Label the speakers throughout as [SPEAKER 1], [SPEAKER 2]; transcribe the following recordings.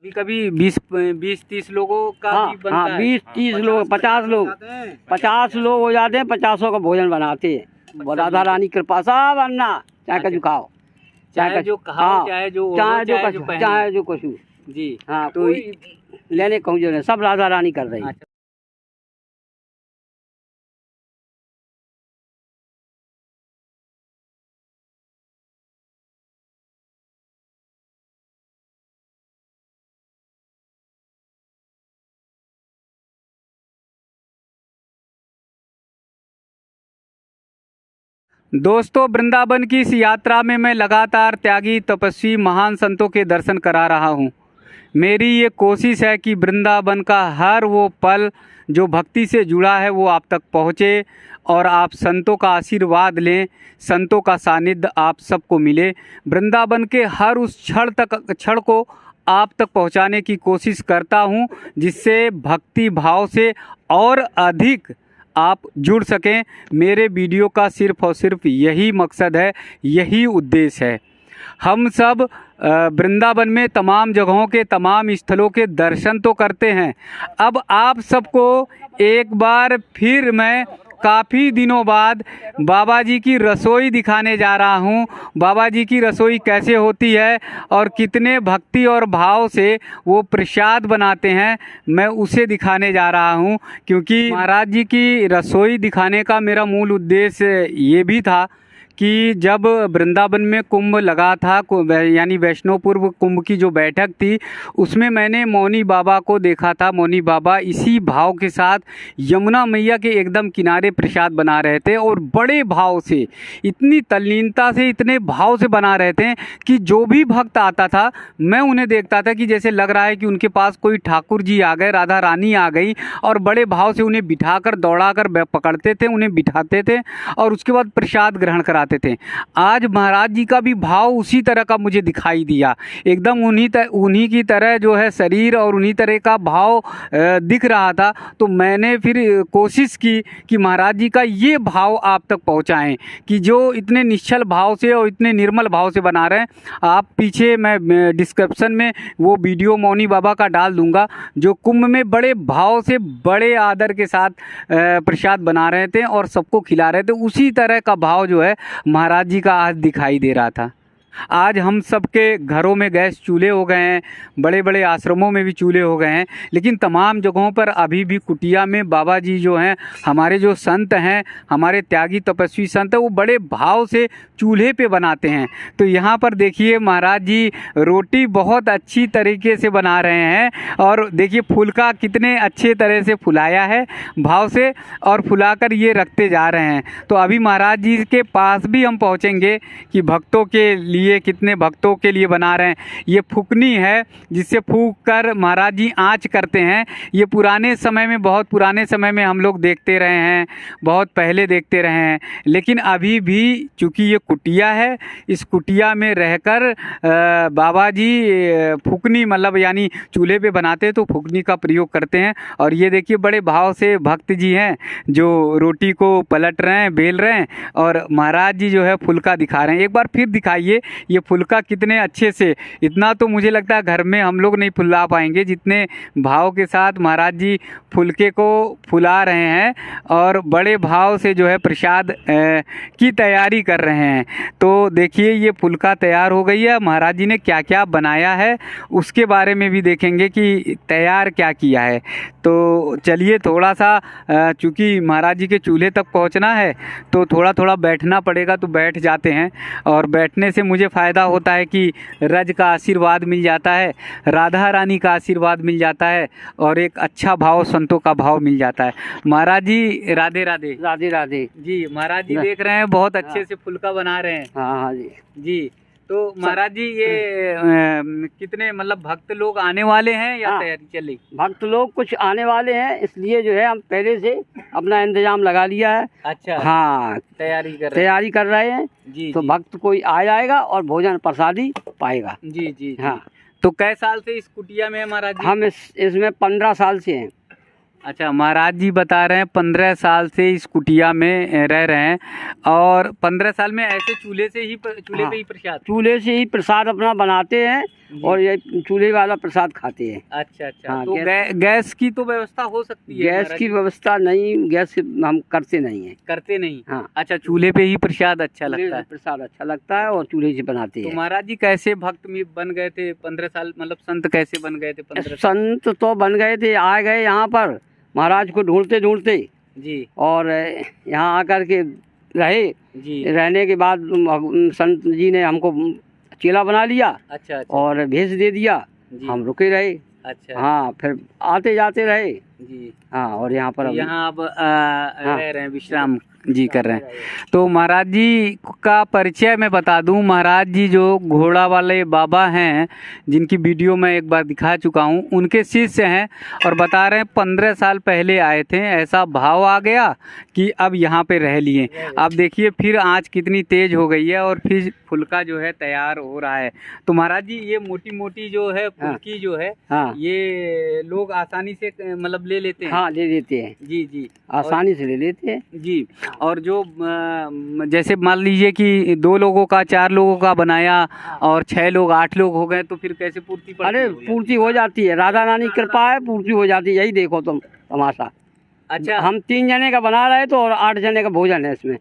[SPEAKER 1] कभी कभी 20-30 लोगों का भी बनता है।
[SPEAKER 2] 20-30 लोग, 50 लोग, 50 लोग हो जाते हैं। 50 का भोजन बनाते हैं। राधा रानी कृपा सब अन्ना, चाहे कछु खाओ,
[SPEAKER 1] चाहे जो खाओ, चाहे जो
[SPEAKER 2] चाहे जो कुछ
[SPEAKER 1] जी।
[SPEAKER 2] हाँ, तो लेने कहूँ जो सब राधा रानी कर रही है।
[SPEAKER 1] दोस्तों, वृंदावन की इस यात्रा में मैं लगातार त्यागी, तपस्वी, महान संतों के दर्शन करा रहा हूँ। मेरी ये कोशिश है कि वृंदावन का हर वो पल जो भक्ति से जुड़ा है वो आप तक पहुँचे और आप संतों का आशीर्वाद लें, संतों का सानिध्य आप सबको मिले। वृंदावन के हर उस क्षण को आप तक पहुँचाने की कोशिश करता हूँ, जिससे भक्ति भाव से और अधिक आप जुड़ सकें। मेरे वीडियो का सिर्फ़ और सिर्फ यही मकसद है, यही उद्देश्य है। हम सब वृंदावन में तमाम जगहों के, तमाम स्थलों के दर्शन तो करते हैं। अब आप सबको एक बार फिर मैं काफ़ी दिनों बाद बाबा जी की रसोई दिखाने जा रहा हूँ। बाबा जी की रसोई कैसे होती है और कितने भक्ति और भाव से वो प्रसाद बनाते हैं, मैं उसे दिखाने जा रहा हूँ। क्योंकि महाराज जी की रसोई दिखाने का मेरा मूल उद्देश्य ये भी था कि जब वृंदावन में कुंभ लगा था, यानी वैष्णव पूर्व कुंभ की जो बैठक थी, उसमें मैंने मौनी बाबा को देखा था। मौनी बाबा इसी भाव के साथ यमुना मैया के एकदम किनारे प्रसाद बना रहे थे और बड़े भाव से, इतनी तल्लीनता से, इतने भाव से बना रहे थे कि जो भी भक्त आता था मैं उन्हें देखता था कि जैसे लग रहा है कि उनके पास कोई ठाकुर जी आ गए, राधा रानी आ गई, और बड़े भाव से उन्हें बिठाकर, दौड़ाकर पकड़ते थे, उन्हें बिठाते थे और उसके बाद प्रसाद ग्रहण कराते थे। आज महाराज जी का भी भाव उसी तरह का मुझे दिखाई दिया, एकदम उन्हीं की तरह जो है शरीर और उन्हीं तरह का भाव दिख रहा था। तो मैंने फिर कोशिश की कि महाराज जी का ये भाव आप तक पहुंचाएं कि जो इतने निश्चल भाव से और इतने निर्मल भाव से बना रहे हैं। आप पीछे मैं डिस्क्रिप्शन में वो वीडियो मौनी बाबा का डाल दूंगा, जो कुंभ में बड़े भाव से, बड़े आदर के साथ प्रसाद बना रहे थे और सबको खिला रहे थे। उसी तरह का भाव जो है महाराज जी का आज दिखाई दे रहा था। आज हम सबके घरों में गैस चूल्हे हो गए हैं, बड़े बड़े आश्रमों में भी चूल्हे हो गए हैं, लेकिन तमाम जगहों पर अभी भी कुटिया में बाबा जी जो हैं, हमारे जो संत हैं, हमारे त्यागी तपस्वी संत हैं, वो बड़े भाव से चूल्हे पे बनाते हैं। तो यहाँ पर देखिए महाराज जी रोटी बहुत अच्छी तरीके से बना रहे हैं और देखिए फुलका कितने अच्छे तरह से फुलाया है भाव से, और फुलाकर ये रखते जा रहे हैं। तो अभी महाराज जी के पास भी हम पहुँचेंगे कि भक्तों के लिए, कितने भक्तों के लिए बना रहे हैं। ये फूकनी है जिससे फूक कर महाराज जी आँच करते हैं। ये पुराने समय में, बहुत पुराने समय में हम लोग देखते रहे हैं, बहुत पहले देखते रहे हैं, लेकिन अभी भी चूँकि ये कुटिया है, इस कुटिया में रहकर बाबा जी फूकनी मतलब यानी चूल्हे पे बनाते हैं तो फूकनी का प्रयोग करते हैं। और ये देखिए बड़े भाव से भक्त जी हैं जो रोटी को पलट रहे हैं, बेल रहे हैं, और महाराज जी जो है फुलका दिखा रहे हैं। एक बार फिर दिखाइए ये फुलका कितने अच्छे से, इतना तो मुझे लगता है घर में हम लोग नहीं फुला पाएंगे जितने भाव के साथ महाराज जी फुलके को फुला रहे हैं और बड़े भाव से जो है प्रसाद की तैयारी कर रहे हैं। तो देखिए ये फुलका तैयार हो गई है। महाराज जी ने क्या क्या बनाया है उसके बारे में भी देखेंगे कि तैयार क्या किया है। तो चलिए थोड़ा सा, चूँकि महाराज जी के चूल्हे तक पहुंचना है तो थोड़ा थोड़ा बैठना पड़ेगा, तो बैठ जाते हैं। और बैठने से मुझे फ़ायदा होता है कि रज का आशीर्वाद मिल जाता है, राधा रानी का आशीर्वाद मिल जाता है और एक अच्छा भाव, संतों का भाव मिल जाता है। महाराज जी राधे राधे।
[SPEAKER 2] राधे राधे
[SPEAKER 1] जी। महाराज जी देख रहे हैं बहुत अच्छे से फुलका बना रहे हैं।
[SPEAKER 2] हाँ हाँ जी
[SPEAKER 1] जी। तो महाराज जी ये कितने मतलब भक्त लोग आने वाले हैं या तैयारी चली?
[SPEAKER 2] भक्त लोग कुछ आने वाले हैं, इसलिए जो है हम पहले से अपना इंतजाम लगा लिया है।
[SPEAKER 1] अच्छा।
[SPEAKER 2] हाँ, तैयारी कर रहे हैं
[SPEAKER 1] जी।
[SPEAKER 2] तो भक्त कोई आ जाएगा और भोजन प्रसादी पाएगा।
[SPEAKER 1] जी जी।
[SPEAKER 2] हाँ।
[SPEAKER 1] तो कै साल से इस कुटिया में महाराज जी?
[SPEAKER 2] हम इसमें 15 साल से हैं।
[SPEAKER 1] अच्छा, महाराज जी बता रहे हैं 15 साल से इस कुटिया में रह रहे हैं और 15 साल में ऐसे चूल्हे से ही, चूल्हे पे ही प्रसाद,
[SPEAKER 2] चूल्हे से ही प्रसाद अपना बनाते हैं और ये चूल्हे वाला प्रसाद खाते हैं।
[SPEAKER 1] अच्छा अच्छा।
[SPEAKER 2] हाँ,
[SPEAKER 1] तो गैस की तो व्यवस्था हो सकती है?
[SPEAKER 2] गैस की व्यवस्था नहीं, गैस हम करते नहीं है।
[SPEAKER 1] करते नहीं?
[SPEAKER 2] हाँ।
[SPEAKER 1] अच्छा, चूल्हे पे ही प्रसाद अच्छा लगता है?
[SPEAKER 2] प्रसाद अच्छा लगता है और चूल्हे से बनाते
[SPEAKER 1] तो
[SPEAKER 2] हैं।
[SPEAKER 1] महाराज जी कैसे भक्त में बन गए थे 15 साल, मतलब संत कैसे बन गए थे 15 साल?
[SPEAKER 2] संत तो बन गए थे, आ गए यहाँ पर महाराज को ढूंढते ढूंढते
[SPEAKER 1] जी।
[SPEAKER 2] और यहाँ आकर के रहे।
[SPEAKER 1] जी।
[SPEAKER 2] रहने के बाद संत जी ने हमको चेला बना लिया।
[SPEAKER 1] अच्छा अच्छा।
[SPEAKER 2] और भेज दे दिया, हम रुके रहे।
[SPEAKER 1] अच्छा।
[SPEAKER 2] हाँ, फिर आते जाते रहे
[SPEAKER 1] जी।
[SPEAKER 2] हाँ, और यहाँ पर
[SPEAKER 1] यहाँ अब रह रहे हैं, विश्राम जी कर रहे हैं। तो महाराज जी का परिचय मैं बता दूं। महाराज जी जो घोड़ा वाले बाबा हैं, जिनकी वीडियो मैं एक बार दिखा चुका हूं, उनके शिष्य हैं और बता रहे हैं 15 साल पहले आए थे, ऐसा भाव आ गया कि अब यहाँ पे रह लिए। अब देखिए फिर आँच कितनी तेज हो गई है और फिर फुल्का जो है तैयार हो रहा है। तो महाराज जी ये मोटी मोटी जो है फुल्की जो है, ये लोग आसानी से मतलब ले लेते हैं?
[SPEAKER 2] हाँ, ले लेते हैं
[SPEAKER 1] जी जी,
[SPEAKER 2] आसानी से ले लेते हैं
[SPEAKER 1] जी। और जो जैसे मान लीजिए कि 2 लोगों का 4 लोगों का बनाया और 6 लोग 8 लोग हो गए, तो फिर कैसे पूर्ति पड़ती?
[SPEAKER 2] अरे पूर्ति हो जाती है, राधा रानी कृपा है, पूर्ति हो जाती है। यही देखो तुम तमाशा।
[SPEAKER 1] अच्छा,
[SPEAKER 2] हम 3 जने का बना रहे तो और 8 जने का भोजन है इसमें।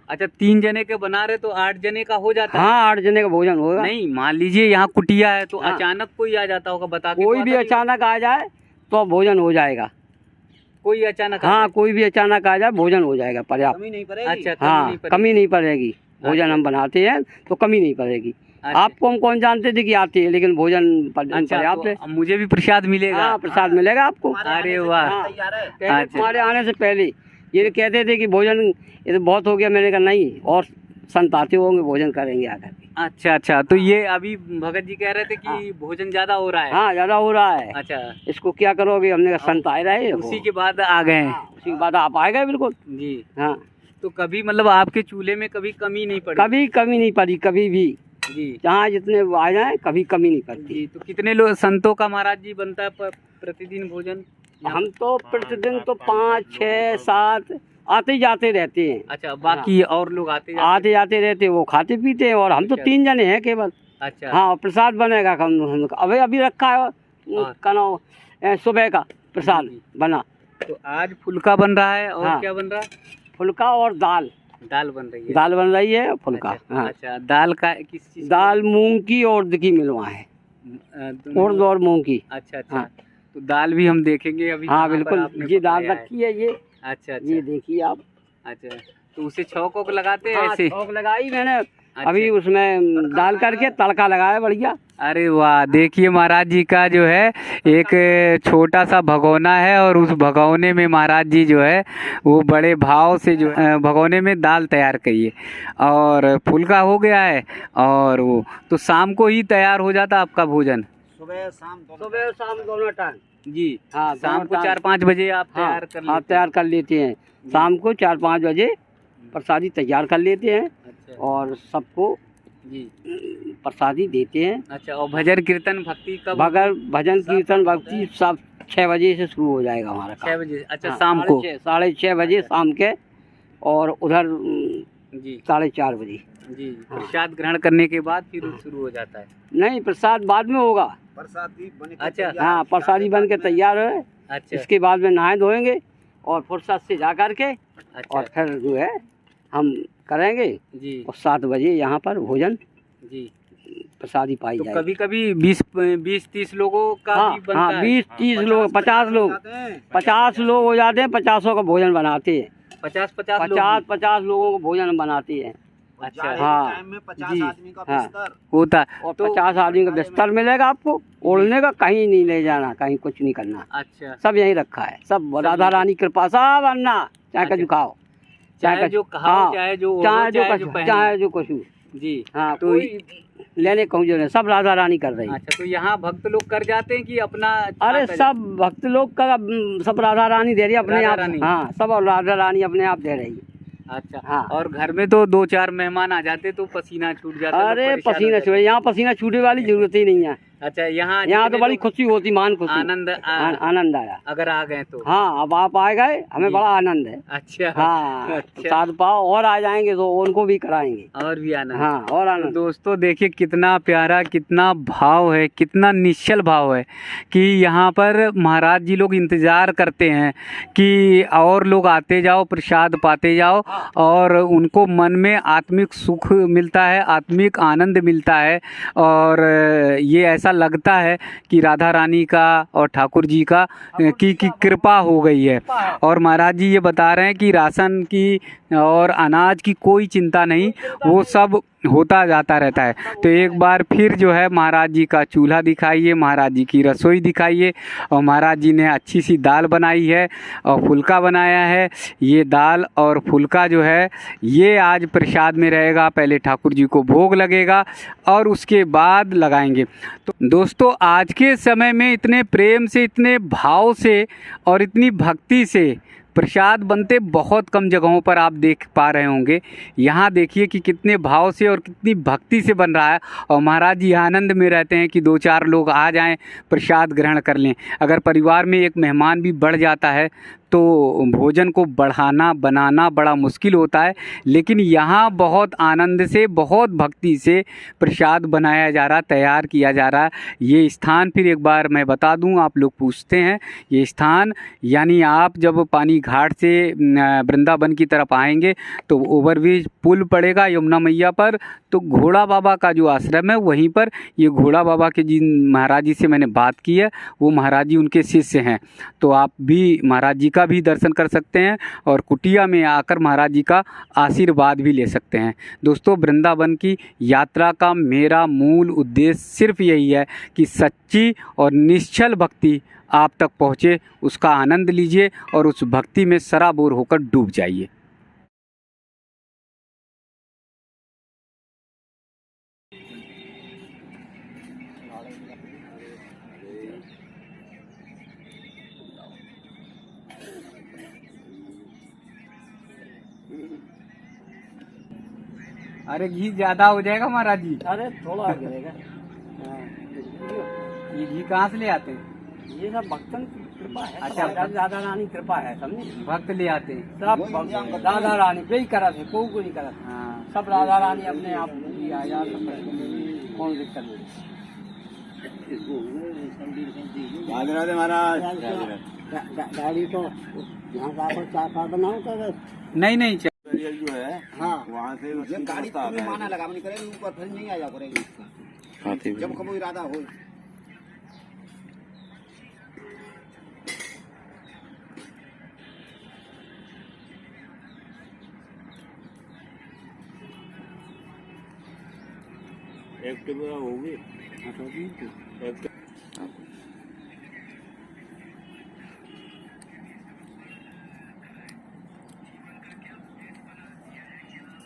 [SPEAKER 1] अच्छा, 3 जने के बना रहे तो 8 जने का हो जाता है?
[SPEAKER 2] हाँ, 8 जने का भोजन होगा।
[SPEAKER 1] नहीं, मान लीजिए यहाँ कुटिया है तो अचानक कोई आ जाता होगा, बता के
[SPEAKER 2] कोई भी अचानक आ जाए तो भोजन हो जाएगा।
[SPEAKER 1] कोई अचानक?
[SPEAKER 2] हाँ, कोई भी अचानक आ जाए भोजन हो जाएगा पर्याप्त।
[SPEAKER 1] कमी नहीं पड़ेगी? अच्छा,
[SPEAKER 2] हाँ, कमी नहीं पड़ेगी। भोजन हम बनाते हैं तो कमी नहीं पड़ेगी। आपको हम कौन जानते थे कि आती है, लेकिन भोजन पर्याप्त है।
[SPEAKER 1] मुझे भी प्रसाद मिलेगा?
[SPEAKER 2] हाँ, प्रसाद मिलेगा आपको।
[SPEAKER 1] अरे वाह।
[SPEAKER 2] तुम्हारे आने से पहले ये कहते थे कि भोजन ये तो बहुत हो गया। मैंने कहा नहीं, और संत आते होंगे, भोजन करेंगे आकर के।
[SPEAKER 1] अच्छा अच्छा। तो ये अभी भगत जी कह रहे थे कि भोजन ज्यादा हो रहा है?
[SPEAKER 2] हाँ, ज्यादा हो रहा है।
[SPEAKER 1] अच्छा,
[SPEAKER 2] इसको क्या करोगे? हमने कहा संत आए रहे,
[SPEAKER 1] उसी के बाद आ गए।
[SPEAKER 2] उसी के बाद आप आ गए बिल्कुल
[SPEAKER 1] जी।
[SPEAKER 2] हाँ।
[SPEAKER 1] तो कभी मतलब आपके चूल्हे में कभी कमी नहीं पड़ी?
[SPEAKER 2] कभी कमी नहीं पड़ी, कभी भी
[SPEAKER 1] जी।
[SPEAKER 2] जहाँ जितने आ जाए कभी कमी नहीं पड़ती
[SPEAKER 1] जी। तो कितने लोग संतों का महाराज जी बनता है प्रतिदिन भोजन?
[SPEAKER 2] हम तो प्रतिदिन तो 5, 6, 7 आते जाते रहते हैं।
[SPEAKER 1] अच्छा, बाकी और लोग आते
[SPEAKER 2] जाते रहते हैं, वो खाते पीते हैं। और हम तो 3 जने हैं केवल।
[SPEAKER 1] अच्छा।
[SPEAKER 2] हाँ, प्रसाद बनेगा हम अभी रखा है कनो सुबह का प्रसाद बना।
[SPEAKER 1] तो आज फुल्का बन रहा है और क्या बन रहा है?
[SPEAKER 2] फुल्का और दाल
[SPEAKER 1] बन रही है।
[SPEAKER 2] दाल बन रही है, फुल्का।
[SPEAKER 1] अच्छा,
[SPEAKER 2] हाँ।
[SPEAKER 1] अच्छा, दाल का किस चीज?
[SPEAKER 2] दाल मूंग की और उड़द की मिलवा है, उड़द और मूंग की।
[SPEAKER 1] अच्छा अच्छा। तो दाल भी हम देखेंगे अभी।
[SPEAKER 2] हाँ बिल्कुल, ये दाल रखी है ये।
[SPEAKER 1] अच्छा अच्छा,
[SPEAKER 2] ये देखिए आप।
[SPEAKER 1] अच्छा, तो उसे छौंक वौक लगाते हैं? ऐसे
[SPEAKER 2] छौंक लगाई मैंने अभी, उसमें डाल करके तड़का लगाया बढ़िया।
[SPEAKER 1] अरे वाह, देखिए महाराज जी का जो है एक छोटा सा भगोना है और उस भगोने में महाराज जी जो है वो बड़े भाव से जो है भगोने में दाल तैयार करिए और फुल्का हो गया है। और वो तो शाम को ही तैयार हो जाता आपका भोजन?
[SPEAKER 2] सुबह शाम दोनों टाइम
[SPEAKER 1] जी।
[SPEAKER 2] हाँ,
[SPEAKER 1] शाम को 4-5 बजे आप तैयार कर लेते हैं?
[SPEAKER 2] तैयार कर लेते हैं। शाम को 4-5 बजे प्रसादी तैयार कर लेते हैं।
[SPEAKER 1] अच्छा।
[SPEAKER 2] और सबको
[SPEAKER 1] जी
[SPEAKER 2] प्रसादी देते हैं।
[SPEAKER 1] अच्छा, और भजन कीर्तन भक्ति कब?
[SPEAKER 2] भजन कीर्तन भक्ति सब 6 बजे से शुरू हो जाएगा हमारा
[SPEAKER 1] 6 बजे? अच्छा, शाम को
[SPEAKER 2] 6:30 बजे शाम के। और उधर
[SPEAKER 1] जी
[SPEAKER 2] 4:30 बजे
[SPEAKER 1] जी। प्रसाद ग्रहण करने के बाद फिर शुरू हो जाता है?
[SPEAKER 2] नहीं, प्रसाद बाद में होगा।
[SPEAKER 1] अच्छा।
[SPEAKER 2] हाँ, प्रसादी बन के तैयार है।
[SPEAKER 1] अच्छा।
[SPEAKER 2] इसके बाद में नहाए धोएंगे और फुर्सत से जा कर के
[SPEAKER 1] अच्छा।
[SPEAKER 2] और फिर जो है हम करेंगे
[SPEAKER 1] जी।
[SPEAKER 2] और 7 बजे यहाँ पर भोजन
[SPEAKER 1] जी
[SPEAKER 2] प्रसादी पाई
[SPEAKER 1] तो
[SPEAKER 2] जाएगी।
[SPEAKER 1] कभी कभी 20-30 लोगों का भी बनता है?
[SPEAKER 2] 20-30 लोग, 50 लोग, 50 लोग हो जाते हैं। 50 का भोजन बनाते हैं। 50 लोगों को भोजन बनाते हैं।
[SPEAKER 1] अच्छा।
[SPEAKER 2] हाँ,
[SPEAKER 3] 50 आदमी का
[SPEAKER 2] हाँ।
[SPEAKER 3] बिस्तर
[SPEAKER 1] होता
[SPEAKER 2] और 50 आदमी का बिस्तर मिलेगा आपको। ओढ़ने का कहीं नहीं ले जाना, कहीं कुछ नहीं करना।
[SPEAKER 1] अच्छा।
[SPEAKER 2] सब यहीं रखा है, सब राधा रानी कृपा, सब अन्ना चाहे कछु खाओ,
[SPEAKER 1] चाहे जो खाओ, चाहे जो
[SPEAKER 2] चाहे जो कुछ
[SPEAKER 1] जी।
[SPEAKER 2] हाँ, तो लेने कहूँ जो सब राधा रानी कर रही है।
[SPEAKER 1] अच्छा, तो यहाँ भक्त लोग कर जाते हैं कि अपना?
[SPEAKER 2] अरे सब भक्त लोग का सब राधा रानी दे रही है अपने आप। हाँ, सब राधा रानी अपने आप दे रही है।
[SPEAKER 1] अच्छा।
[SPEAKER 2] हाँ।
[SPEAKER 1] और घर में तो 2-4 मेहमान आ जाते तो पसीना छूट जाता?
[SPEAKER 2] अरे पसीना छूटे, यहाँ पसीना छूटे वाली जरूरत ही नहीं है।
[SPEAKER 1] अच्छा, यहाँ
[SPEAKER 2] यहाँ तो
[SPEAKER 1] जितने
[SPEAKER 2] बड़ी
[SPEAKER 1] लोग
[SPEAKER 2] खुशी होती, मान खुशी,
[SPEAKER 1] आनंद
[SPEAKER 2] आनंद आया।
[SPEAKER 1] अगर आ गए तो।
[SPEAKER 2] हाँ, अब आप आ गए, हमें
[SPEAKER 1] जी।
[SPEAKER 2] बड़ा आनंद है।
[SPEAKER 1] अच्छा।
[SPEAKER 2] हाँ,
[SPEAKER 1] अच्छा।
[SPEAKER 2] प्रसाद पाओ और आ जाएंगे तो उनको भी कराएंगे।
[SPEAKER 1] और भी आनंद।
[SPEAKER 2] हाँ, और
[SPEAKER 1] तो
[SPEAKER 2] आनंद।
[SPEAKER 1] दोस्तों देखिए कितना प्यारा, कितना भाव है, कितना निश्चल भाव है कि यहाँ पर महाराज जी लोग इंतज़ार करते हैं कि और लोग आते जाओ, प्रसाद पाते जाओ, और उनको मन में आत्मिक सुख मिलता है, आत्मिक आनंद मिलता है। और ये ऐसा लगता है कि राधा रानी का और ठाकुर जी का की कृपा हो गई है। और महाराज जी ये बता रहे हैं कि राशन की और अनाज की कोई चिंता नहीं, वो सब होता जाता रहता है। तो एक बार फिर जो है महाराज जी का चूल्हा दिखाइए, महाराज जी की रसोई दिखाइए। और महाराज जी ने अच्छी सी दाल बनाई है और फुल्का बनाया है। ये दाल और फुल्का जो है ये आज प्रसाद में रहेगा, पहले ठाकुर जी को भोग लगेगा और उसके बाद लगाएंगे। तो दोस्तों आज के समय में इतने प्रेम से, इतने भाव से और इतनी भक्ति से प्रसाद बनते बहुत कम जगहों पर आप देख पा रहे होंगे। यहाँ देखिए कि कितने भाव से और कितनी भक्ति से बन रहा है। और महाराज जी आनंद में रहते हैं कि 2-4 लोग आ जाएं, प्रसाद ग्रहण कर लें। अगर परिवार में एक मेहमान भी बढ़ जाता है तो भोजन को बढ़ाना बनाना बड़ा मुश्किल होता है, लेकिन यहाँ बहुत आनंद से, बहुत भक्ति से प्रसाद बनाया जा रहा, तैयार किया जा रहा है। ये स्थान फिर एक बार मैं बता दूं, आप लोग पूछते हैं, ये स्थान यानी आप जब पानी घाट से वृंदावन की तरफ आएंगे तो ओवरब्रिज पुल पड़ेगा यमुना मैया पर, तो घोड़ा बाबा का जो आश्रम है वहीं पर, ये घोड़ा बाबा के जिन महाराज जी से मैंने बात की है वो महाराज जी उनके शिष्य हैं। तो आप भी महाराज जी का भी दर्शन कर सकते हैं और कुटिया में आकर महाराज जी का आशीर्वाद भी ले सकते हैं। दोस्तों वृंदावन की यात्रा का मेरा मूल उद्देश्य सिर्फ यही है कि सच्ची और निश्चल भक्ति आप तक पहुँचे, उसका आनंद लीजिए और उस भक्ति में सराबोर होकर डूब जाइए। अरे घी ज़्यादा हो जाएगा महाराज जी।
[SPEAKER 2] अरे थोड़ा गिरेगा।
[SPEAKER 1] ये घी कहाँ से ले आते हैं?
[SPEAKER 2] ये सब भक्तन की कृपा है।
[SPEAKER 1] अच्छा,
[SPEAKER 2] राधा रानी कृपा है, समझे?
[SPEAKER 1] भक्त ले आते हैं
[SPEAKER 2] सब राधा रानी पे ही करत है, कोई को नहीं करत।
[SPEAKER 1] हाँ।
[SPEAKER 2] सब राधा रानी अपने आप लिया या कौन दिक्कत नहीं।
[SPEAKER 3] राधे राधे महाराज।
[SPEAKER 2] गाड़ी तो यहाँ का चाय बनाओ तो
[SPEAKER 1] नहीं
[SPEAKER 3] जो है
[SPEAKER 2] हाँ
[SPEAKER 3] वहाँ से
[SPEAKER 4] गाड़ी तुम्हें माना लगा नहीं करेगी, ऊपर फिर नहीं आ जा करेगी जब कबो इरादा हो।
[SPEAKER 3] एक्टिव होगी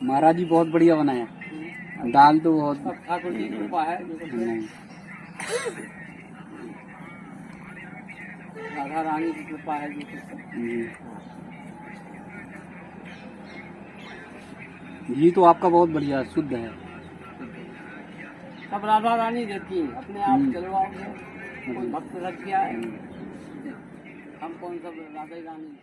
[SPEAKER 1] महाराज जी बहुत बढ़िया बनाया, दाल तो बहुत।
[SPEAKER 2] ठाकुर जी की कृपा है।
[SPEAKER 1] नहीं,
[SPEAKER 2] राधा रानी की कृपा है।
[SPEAKER 1] घी तो आपका बहुत बढ़िया शुद्ध है।
[SPEAKER 2] सब राधा रानी देती है, अपने आप चलवाओगे। कोई भक्त रख गया है, हम कौन सब राधा रानी।